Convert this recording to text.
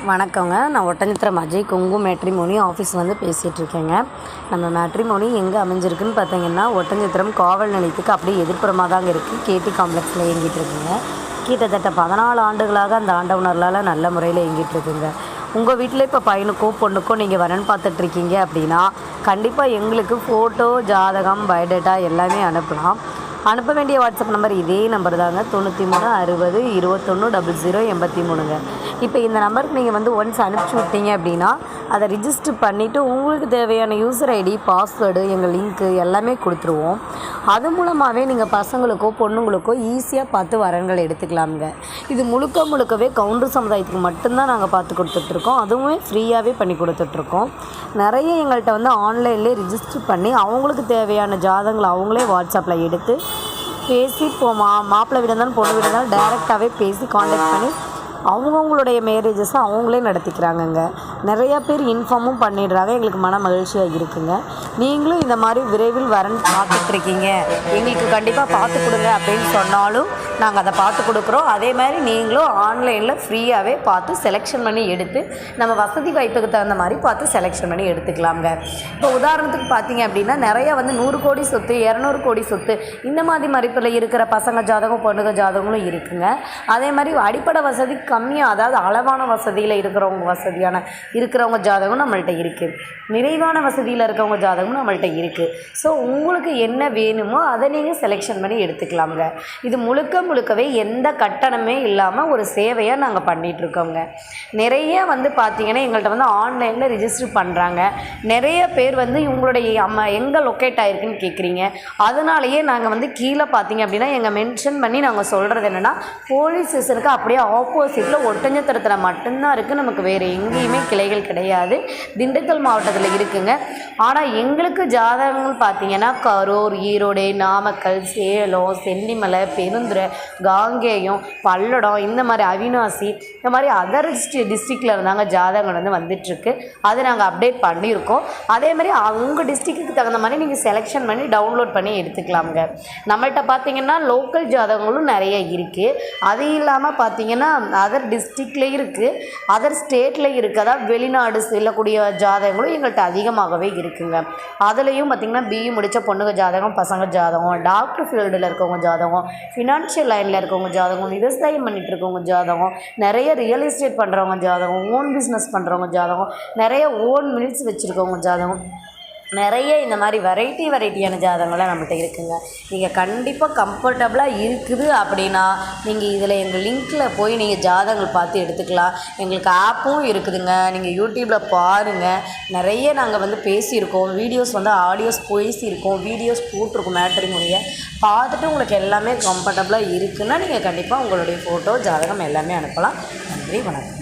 வணக்கங்க. நான் Oddanchatram Ajay Kongu matrimony office பேசிகிட்ருக்கேங்க. நம்ம மேட்ரிமோனி எங்கே அமைஞ்சிருக்குன்னு பார்த்தீங்கன்னா, ஒட்டஞ்சத்திரம் காவல் நிலையத்துக்கு அப்படியே எதிர்ப்புறமாக தாங்க இருக்குது. கேடி காம்ப்ளெக்ஸில் இயங்கிட்டுருக்குங்க. கிட்டத்தட்ட 14 ஆண்டுகளாக அந்த ஆண்டவனர்களால் நல்ல முறையில் இயங்கிட்டுருக்குங்க. உங்கள் வீட்டில் இப்போ பையனுக்கோ பொண்ணுக்கோ நீங்கள் வரன் பார்த்துட்ருக்கீங்க அப்படின்னா, கண்டிப்பாக எங்களுக்கு ஃபோட்டோ, ஜாதகம், பயோடேட்டா எல்லாமே அனுப்பலாம். அனுப்ப வேண்டிய வாட்ஸ்அப் நம்பர் இதே நம்பர் தாங்க, 93 60 21 00 83ங்க. இப்போ இந்த நம்பருக்கு நீங்கள் ஒன்ஸ் அனுப்பிச்சி விட்டீங்க அப்படின்னா, அதை ரிஜிஸ்டர் பண்ணிவிட்டு உங்களுக்கு தேவையான யூசர் ஐடி, பாஸ்வேர்டு, எங்கள் லிங்க்கு எல்லாமே கொடுத்துருவோம். அது மூலமாகவே நீங்கள் பசங்களுக்கோ பொண்ணுங்களுக்கோ ஈஸியாக பார்த்து வரன்கள் எடுத்துக்கலாமுங்க. இது முழுக்கவே கவுண்டர் சமுதாயத்துக்கு மட்டும்தான் நாங்கள் பார்த்து கொடுத்துட்ருக்கோம். அதுவுமே ஃப்ரீயாகவே பண்ணி கொடுத்துட்ருக்கோம். நிறைய எங்கள்கிட்ட ஆன்லைன்லேயே ரிஜிஸ்டர் பண்ணி அவங்களுக்கு தேவையான ஜாதகங்களை அவங்களே வாட்ஸ்அப்பில் எடுத்து பேசி மாப்பிள்ளை வீடு இருந்தாலும் பொண்ணு வீடு இருந்தாலும் டைரெக்டாகவே பேசி காண்டாக்ட் பண்ணி அவங்கவுங்களுடைய மேரேஜஸை அவங்களே நடத்திக்கிறாங்கங்க. நிறையா பேர் இன்ஃபார்மும் பண்ணிடுறாங்க. எங்களுக்கு மன மகிழ்ச்சியாக இருக்குங்க. நீங்களும் இந்த மாதிரி விரைவில் வரன் பார்த்துட்ருக்கீங்க, எங்களுக்கு கண்டிப்பாக பார்த்து கொடுங்க அப்படின்னு சொன்னாலும் நாங்கள் அதை பார்த்து கொடுக்குறோம். அதே மாதிரி நீங்களும் ஆன்லைனில் ஃப்ரீயாகவே பார்த்து செலெக்ஷன் பண்ணி எடுத்து நம்ம வசதி வாய்ப்புக்கு தகுந்த மாதிரி பார்த்து செலெக்ஷன் பண்ணி எடுத்துக்கலாங்க. இப்போ உதாரணத்துக்கு பார்த்தீங்க அப்படின்னா, நிறைய 100 கோடி சொத்து, 200 கோடி சொத்து இந்த மாதிரி மதிப்பில் இருக்கிற பசங்க ஜாதகம், பொண்ணுங்க ஜாதகங்களும் இருக்குங்க. அதே மாதிரி அடிப்படை வசதி கம்மியாக, அதாவது அளவான வசதியில் இருக்கிறவங்க ஜாதகம் நம்மள்கிட்ட இருக்குது. நிறைவான வசதியில் இருக்கிறவங்க ஜாதகம் நம்மள்கிட்ட இருக்குது. ஸோ உங்களுக்கு என்ன வேணுமோ அதை நீங்கள் செலெக்ஷன் பண்ணி எடுத்துக்கலாமுங்க. இது முழுக்கவே எந்த கட்டணமே இல்லாமல் ஒரு சேவையாக நாங்கள் பண்ணிகிட்ருக்கோங்க. நிறைய பார்த்தீங்கன்னா எங்கள்கிட்ட ஆன்லைனில் ரிஜிஸ்டர் பண்ணுறாங்க. நிறைய பேர் இவங்களுடைய எங்கே லொக்கேட் ஆகிருக்குன்னு கேட்குறீங்க. அதனாலேயே நாங்கள் கீழே பார்த்தீங்க அப்படின்னா எங்கள் மென்ஷன் பண்ணி நாங்கள் சொல்கிறது என்னென்னா, போலீஸ் ஸ்டேஷனுக்கு அப்படியே ஆப்போசிட்டில் ஒட்டஞ்சத்திரத்தில் மட்டும்தான் இருக்குது. நமக்கு வேறு எங்கேயுமே கிளைகள் கிடையாது. திண்டுக்கல் மாவட்டத்தில் இருக்குங்க. ஆனால் எங்களுக்கு ஜாதகங்கள் பார்த்தீங்கன்னா கரூர், ஈரோடு, நாமக்கல், சேலம், சென்னிமலை, பெருந்துறை, காங்கேயம், பல்லடம், இந்த மாதிரி அவினாசி, இந்த மாதிரி அதர் டிஸ்ட்ரிக்டில் இருந்தாங்க ஜாதகங்கள் வந்துட்டுருக்கு. அதை நாங்கள் அப்டேட் பண்ணியிருக்கோம். அதே மாதிரி உங்கள் டிஸ்ட்ரிக்ட்டுக்கு தகுந்த மாதிரி நீங்கள் செலெக்ஷன் பண்ணி டவுன்லோட் பண்ணி எடுத்துக்கலாமுங்க. நம்மள்கிட்ட பார்த்தீங்கன்னா லோக்கல் ஜாதகங்களும் நிறைய இருக்குது. அது இல்லாமல் பார்த்தீங்கன்னா அதர் டிஸ்ட்ரிக்ட்லேயும் இருக்குது, அதர் ஸ்டேட்லேயும் இருக்குது. அதாவது வெளிநாடு செல்லக்கூடிய ஜாதகங்களும் எங்கள்கிட்ட அதிகமாகவே இருக்குங்க. அதுலேயும் பார்த்திங்கன்னா பிஇ முடித்த பொண்ணுங்க ஜாதகம், பசங்க ஜாதகம், டாக்டர் ஃபீல்டில் இருக்கவங்க ஜாதகம், ஃபினான்ஷியல் லைனில் இருக்கவங்க ஜாதகம், விவசாயம் பண்ணிகிட்டு இருக்கவங்க ஜாதகம், நிறைய ரியல் எஸ்டேட் பண்ணுறவங்க ஜாதகம், ஓன் பிஸ்னஸ் பண்ணுறவங்க ஜாதகம், நிறைய ஓன் மில்ஸ் வச்சுருக்கவங்க ஜாதகம், நிறைய இந்த மாதிரி வெரைட்டியான ஜாதகங்கள்லாம் நம்மகிட்ட இருக்குங்க. நீங்கள் கண்டிப்பாக கம்ஃபர்டபுளாக இருக்குது அப்படின்னா நீங்கள் இதில் எங்கள் லிங்க்கில் போய் நீங்கள் ஜாதகங்கள் பார்த்து எடுத்துக்கலாம். எங்களுக்கு ஆப்பும் இருக்குதுங்க. நீங்கள் யூடியூப்பில் பாருங்கள். நிறைய நாங்கள் பேசியிருக்கோம். வீடியோஸ் ஆடியோஸ் பேசியிருக்கோம், வீடியோஸ் போட்டிருக்கோம். மேட்ரிமோனியை பார்த்துட்டு உங்களுக்கு எல்லாமே கம்ஃபர்டபுளாக இருக்குன்னா நீங்கள் கண்டிப்பாக உங்களுடைய ஃபோட்டோ, ஜாதகம் எல்லாமே அனுப்பலாம். நன்றி, வணக்கம்.